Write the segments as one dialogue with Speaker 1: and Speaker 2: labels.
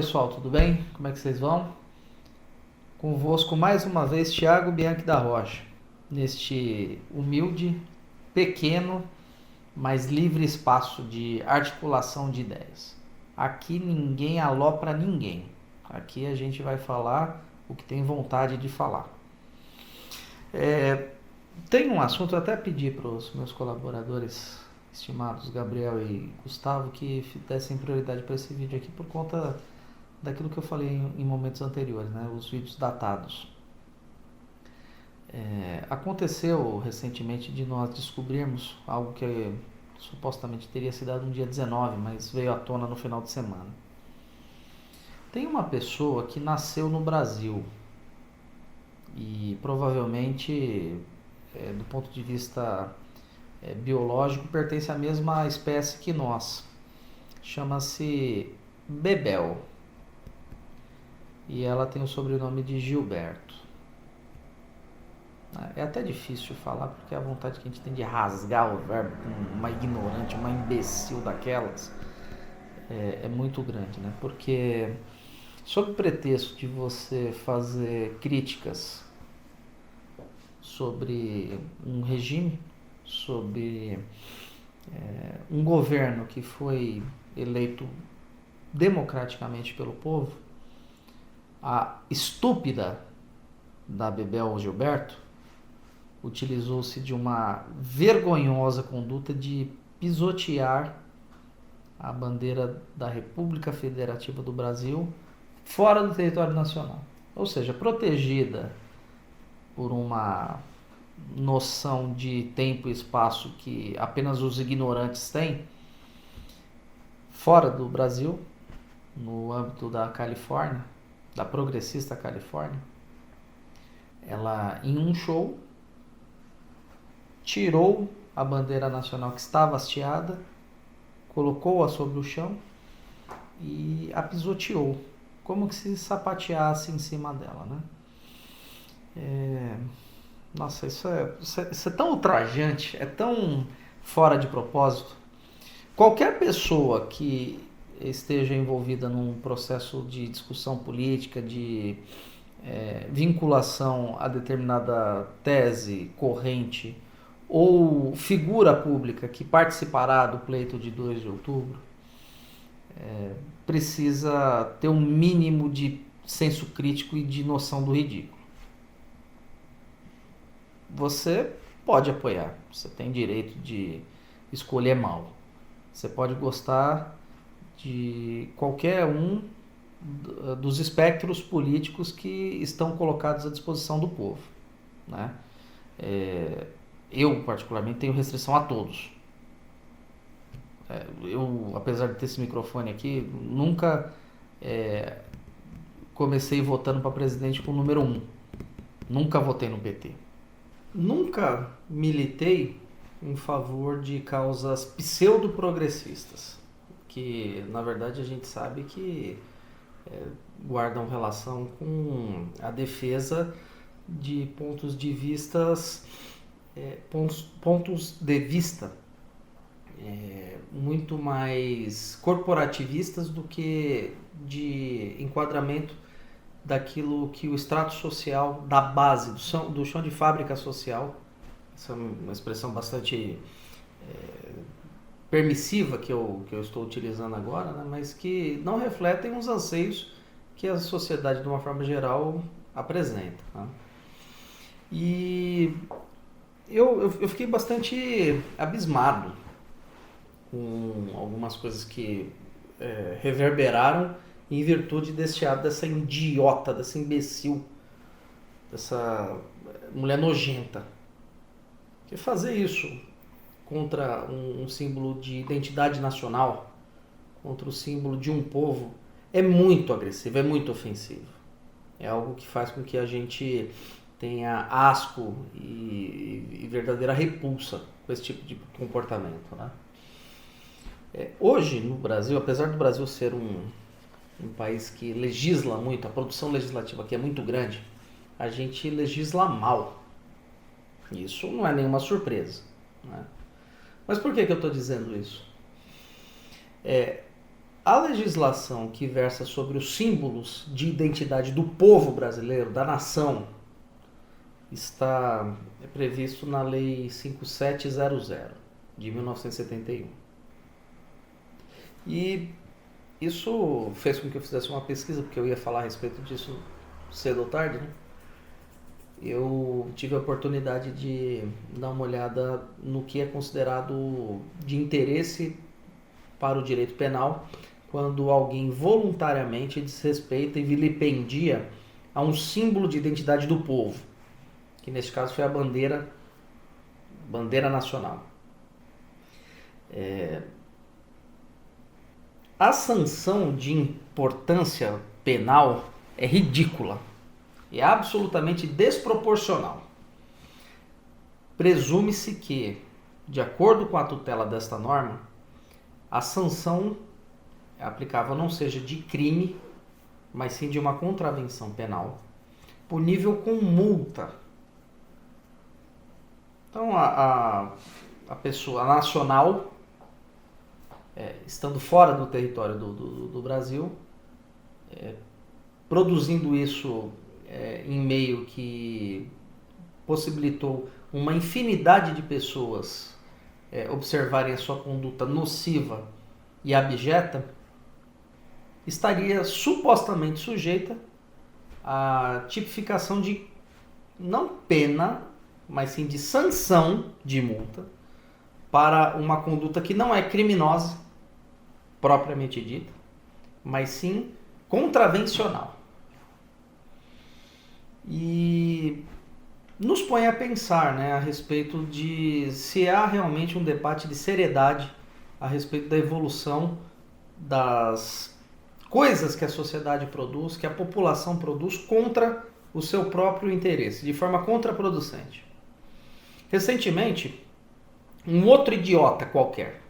Speaker 1: pessoal, tudo bem? Como é que vocês vão? Convosco mais uma vez Thiago Bianchi da Rocha, neste humilde, pequeno, mas livre espaço de articulação de ideias. Aqui ninguém alopra ninguém. Aqui a gente vai falar o que tem vontade de falar. Tem um assunto, eu até pedi para os meus colaboradores estimados, Gabriel e Gustavo, que dessem prioridade para esse vídeo aqui por conta daquilo que eu falei em momentos anteriores, né? Os vídeos datados. Aconteceu recentemente de nós descobrirmos algo que supostamente teria se dado no dia 19, mas veio à tona no final de semana. Tem uma pessoa que nasceu no Brasil e provavelmente, do ponto de vista biológico, pertence à mesma espécie que nós. Chama-se Bebel. E ela tem o sobrenome de Gilberto. É até difícil falar, porque a vontade que a gente tem de rasgar o verbo com uma ignorante, uma imbecil daquelas, é muito grande, né? Porque, sob pretexto de você fazer críticas sobre um regime, sobre um governo que foi eleito democraticamente pelo povo, a estúpida da Bebel Gilberto utilizou-se de uma vergonhosa conduta de pisotear a bandeira da República Federativa do Brasil fora do território nacional. Ou seja, protegida por uma noção de tempo e espaço que apenas os ignorantes têm, fora do Brasil, no âmbito da Califórnia, da progressista Califórnia, ela, em um show, tirou a bandeira nacional que estava hasteada, colocou-a sobre o chão e a pisoteou, como que se sapateasse em cima dela, né? Nossa, isso é tão ultrajante, é tão fora de propósito. Qualquer pessoa que esteja envolvida num processo de discussão política, de vinculação a determinada tese, corrente ou figura pública que participará do pleito de 2 de outubro, precisa ter um mínimo de senso crítico e de noção do ridículo. Você pode apoiar, você tem direito de escolher mal. Você pode gostar de qualquer um dos espectros políticos que estão colocados à disposição do povo, né? Eu, particularmente, tenho restrição a todos. Eu, apesar de ter esse microfone aqui, nunca comecei votando para presidente com o número 1. Nunca votei no PT. Nunca militei em favor de causas pseudo-progressistas, que, na verdade, a gente sabe que guardam relação com a defesa de pontos de vista muito mais corporativistas do que de enquadramento daquilo que o extrato social da base, do chão de fábrica social, essa é uma expressão bastante permissiva que eu estou utilizando agora, né, mas que não refletem os anseios que a sociedade, de uma forma geral, apresenta, né? E eu fiquei bastante abismado com algumas coisas que reverberaram em virtude desse ato dessa idiota, dessa imbecil, dessa mulher nojenta. Que fazer isso contra um símbolo de identidade nacional, contra o símbolo de um povo, é muito agressivo, é muito ofensivo. É algo que faz com que a gente tenha asco e verdadeira repulsa com esse tipo de comportamento, né? Hoje, no Brasil, apesar do Brasil ser um país que legisla muito, a produção legislativa aqui é muito grande, a gente legisla mal. Isso não é nenhuma surpresa, né? Mas por que eu estou dizendo isso? A legislação que versa sobre os símbolos de identidade do povo brasileiro, da nação, está previsto na Lei 5700 de 1971. E isso fez com que eu fizesse uma pesquisa, porque eu ia falar a respeito disso cedo ou tarde, né? Eu tive a oportunidade de dar uma olhada no que é considerado de interesse para o direito penal quando alguém voluntariamente desrespeita e vilipendia a um símbolo de identidade do povo, que neste caso foi a bandeira nacional. A sanção de importância penal é ridícula, é absolutamente desproporcional. Presume-se que, de acordo com a tutela desta norma, a sanção aplicável não seja de crime, mas sim de uma contravenção penal, punível com multa. Então, a pessoa nacional, estando fora do território do Brasil, produzindo isso em meio que possibilitou uma infinidade de pessoas observarem a sua conduta nociva e abjeta, estaria supostamente sujeita à tipificação de não pena, mas sim de sanção de multa para uma conduta que não é criminosa, propriamente dita, mas sim contravencional. E nos põe a pensar, né, a respeito de se há realmente um debate de seriedade a respeito da evolução das coisas que a sociedade produz, que a população produz contra o seu próprio interesse, de forma contraproducente. Recentemente, um outro idiota qualquer,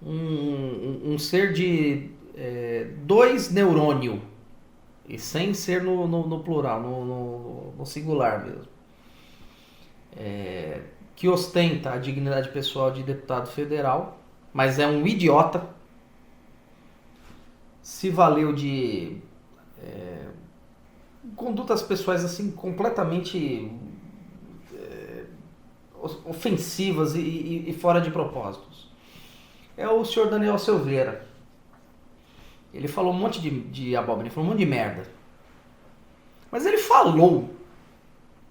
Speaker 1: um ser de 2 neurônio, e sem ser no plural, no singular mesmo, que ostenta a dignidade pessoal de deputado federal, mas é um idiota, se valeu de condutas pessoais assim completamente ofensivas e fora de propósitos. É o senhor Daniel Silveira. Ele falou um monte de abóbora, ele falou um monte de merda. Mas ele falou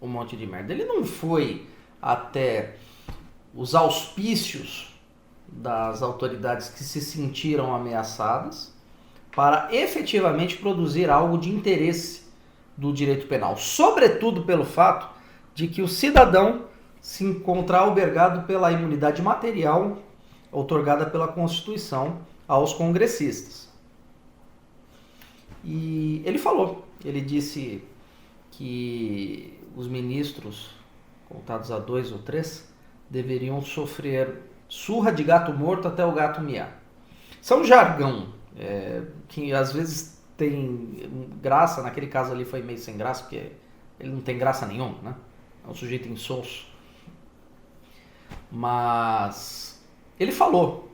Speaker 1: um monte de merda. Ele não foi até os auspícios das autoridades que se sentiram ameaçadas para efetivamente produzir algo de interesse do direito penal. Sobretudo pelo fato de que o cidadão se encontra albergado pela imunidade material outorgada pela Constituição aos congressistas. E ele falou, ele disse que os ministros, contados a 2 ou 3, deveriam sofrer surra de gato morto até o gato miar. Isso é um jargão que às vezes tem graça, naquele caso ali foi meio sem graça, porque ele não tem graça nenhuma, né? É um sujeito insosso. Mas ele falou.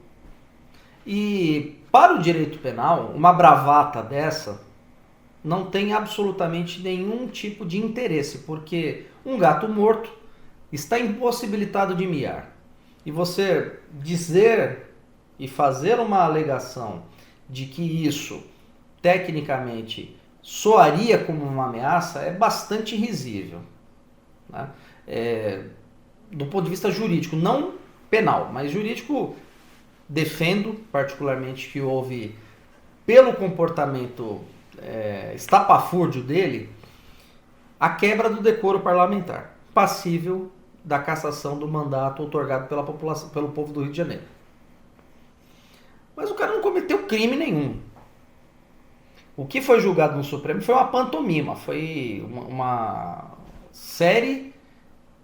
Speaker 1: E para o direito penal, uma bravata dessa não tem absolutamente nenhum tipo de interesse, porque um gato morto está impossibilitado de miar. E você dizer e fazer uma alegação de que isso tecnicamente soaria como uma ameaça é bastante risível, né? Do ponto de vista jurídico, não penal, mas jurídico, defendo particularmente que houve, pelo comportamento estapafúrdio dele, a quebra do decoro parlamentar, passível da cassação do mandato outorgado pela população, pelo povo do Rio de Janeiro. Mas o cara não cometeu crime nenhum. O que foi julgado no Supremo foi uma pantomima, foi uma série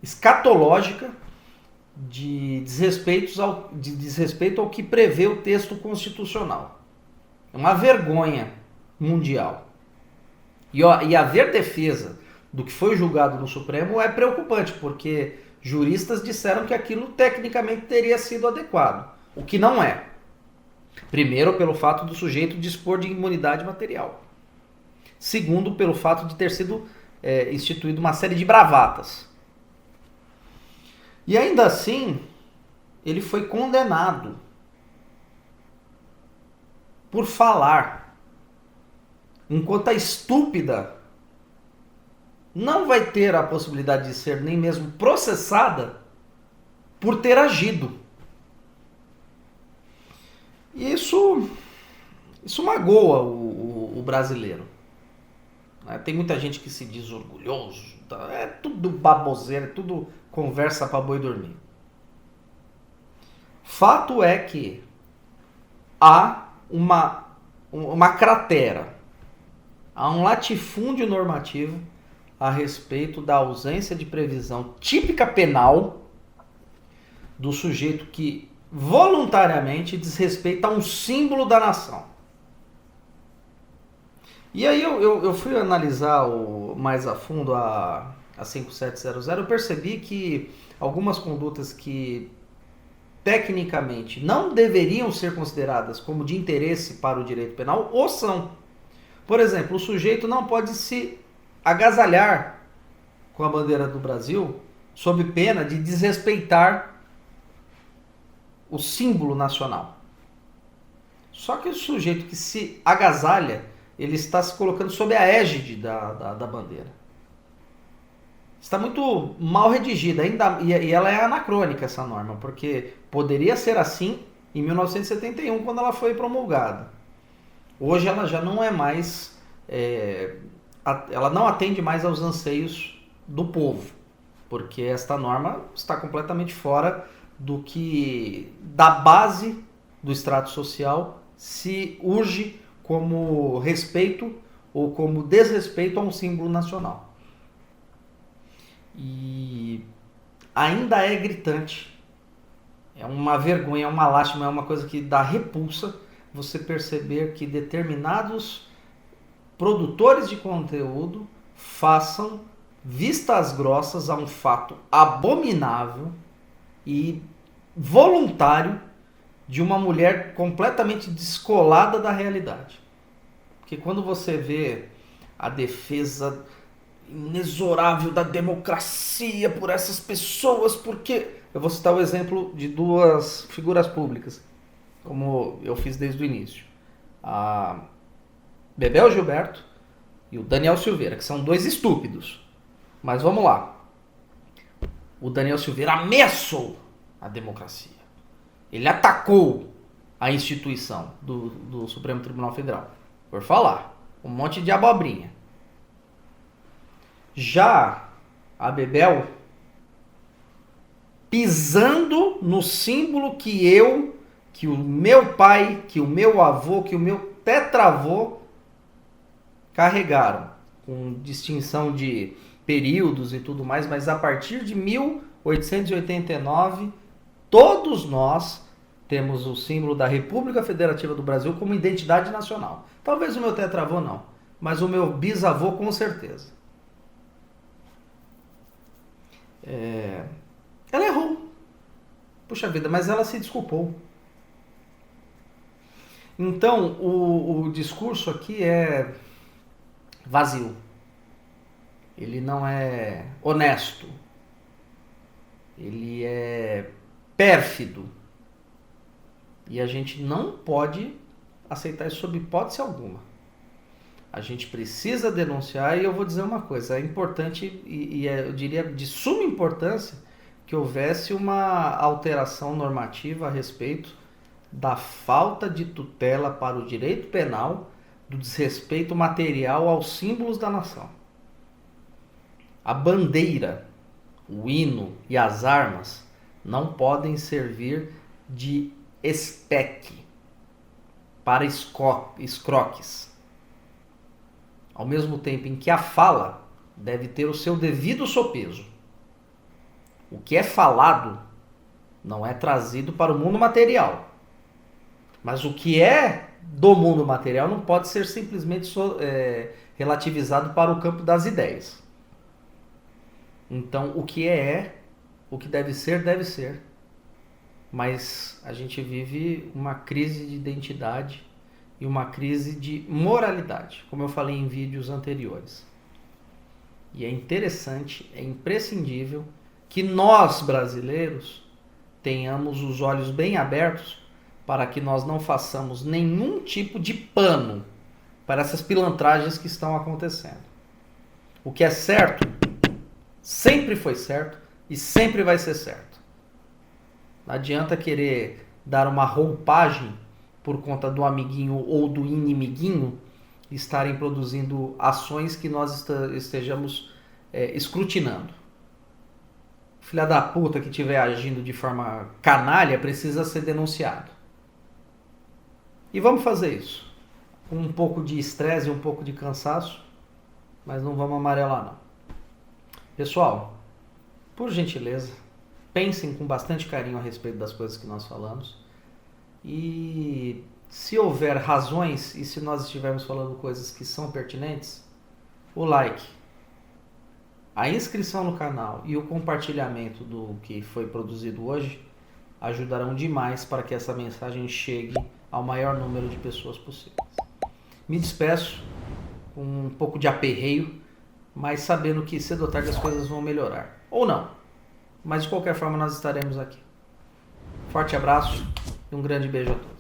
Speaker 1: escatológica de desrespeito ao que prevê o texto constitucional. É uma vergonha mundial. E haver defesa do que foi julgado no Supremo é preocupante, porque juristas disseram que aquilo tecnicamente teria sido adequado, o que não é. Primeiro, pelo fato do sujeito dispor de imunidade material. Segundo, pelo fato de ter sido instituído uma série de bravatas. E ainda assim, ele foi condenado por falar, enquanto a estúpida não vai ter a possibilidade de ser nem mesmo processada por ter agido. E isso magoa o brasileiro. Tem muita gente que se diz orgulhoso, é tudo baboseira, é tudo conversa para boi dormir. Fato é que há uma cratera, há um latifúndio normativo a respeito da ausência de previsão típica penal do sujeito que voluntariamente desrespeita um símbolo da nação. E aí eu fui analisar mais a fundo a 5700, eu percebi que algumas condutas que tecnicamente não deveriam ser consideradas como de interesse para o direito penal, ou são. Por exemplo, o sujeito não pode se agasalhar com a bandeira do Brasil sob pena de desrespeitar o símbolo nacional. Só que o sujeito que se agasalha, ele está se colocando sob a égide da bandeira. Está muito mal redigida, e ela é anacrônica, essa norma, porque poderia ser assim em 1971, quando ela foi promulgada. Hoje ela já não é mais, ela não atende mais aos anseios do povo, porque esta norma está completamente fora da base do extrato social se urge como respeito ou como desrespeito a um símbolo nacional. E ainda é gritante, é uma vergonha, é uma lástima, é uma coisa que dá repulsa você perceber que determinados produtores de conteúdo façam vistas grossas a um fato abominável e voluntário de uma mulher completamente descolada da realidade. Porque quando você vê a defesa inexorável da democracia por essas pessoas, porque eu vou citar o exemplo de duas figuras públicas, como eu fiz desde o início, a Bebel Gilberto e o Daniel Silveira, que são dois estúpidos. Mas vamos lá. O Daniel Silveira ameaçou a democracia. Ele atacou a instituição do Supremo Tribunal Federal. Por falar, um monte de abobrinha. Já a Bebel, pisando no símbolo que o meu pai, que o meu avô, que o meu tetravô carregaram, com distinção de períodos e tudo mais, mas a partir de 1889, todos nós temos o símbolo da República Federativa do Brasil como identidade nacional. Talvez o meu tetravô não, mas o meu bisavô com certeza. Ela errou. Puxa vida, mas ela se desculpou. Então, o discurso aqui é vazio. Ele não é honesto. Ele é pérfido. E a gente não pode aceitar isso sob hipótese alguma. A gente precisa denunciar, e eu vou dizer uma coisa, é importante e eu diria de suma importância que houvesse uma alteração normativa a respeito da falta de tutela para o direito penal do desrespeito material aos símbolos da nação. A bandeira, o hino e as armas não podem servir de espeque para escroques. Ao mesmo tempo em que a fala deve ter o seu devido sopeso. O que é falado não é trazido para o mundo material. Mas o que é do mundo material não pode ser simplesmente relativizado para o campo das ideias. Então, o que o que deve ser, deve ser. mas a gente vive uma crise de identidade e uma crise de moralidade, como eu falei em vídeos anteriores. E é interessante, é imprescindível que nós, brasileiros, tenhamos os olhos bem abertos para que nós não façamos nenhum tipo de pano para essas pilantragens que estão acontecendo. O que é certo, sempre foi certo e sempre vai ser certo. Não adianta querer dar uma roupagem por conta do amiguinho ou do inimiguinho estarem produzindo ações que nós estejamos escrutinando. Filha da puta que estiver agindo de forma canalha precisa ser denunciado. E vamos fazer isso. Com um pouco de estresse e um pouco de cansaço, mas não vamos amarelar não. Pessoal, por gentileza, pensem com bastante carinho a respeito das coisas que nós falamos. E se houver razões e se nós estivermos falando coisas que são pertinentes, o like, a inscrição no canal e o compartilhamento do que foi produzido hoje ajudarão demais para que essa mensagem chegue ao maior número de pessoas possível. Me despeço com um pouco de aperreio, mas sabendo que cedo ou tarde as coisas vão melhorar. Ou não, mas de qualquer forma nós estaremos aqui. Forte abraço e um grande beijo a todos.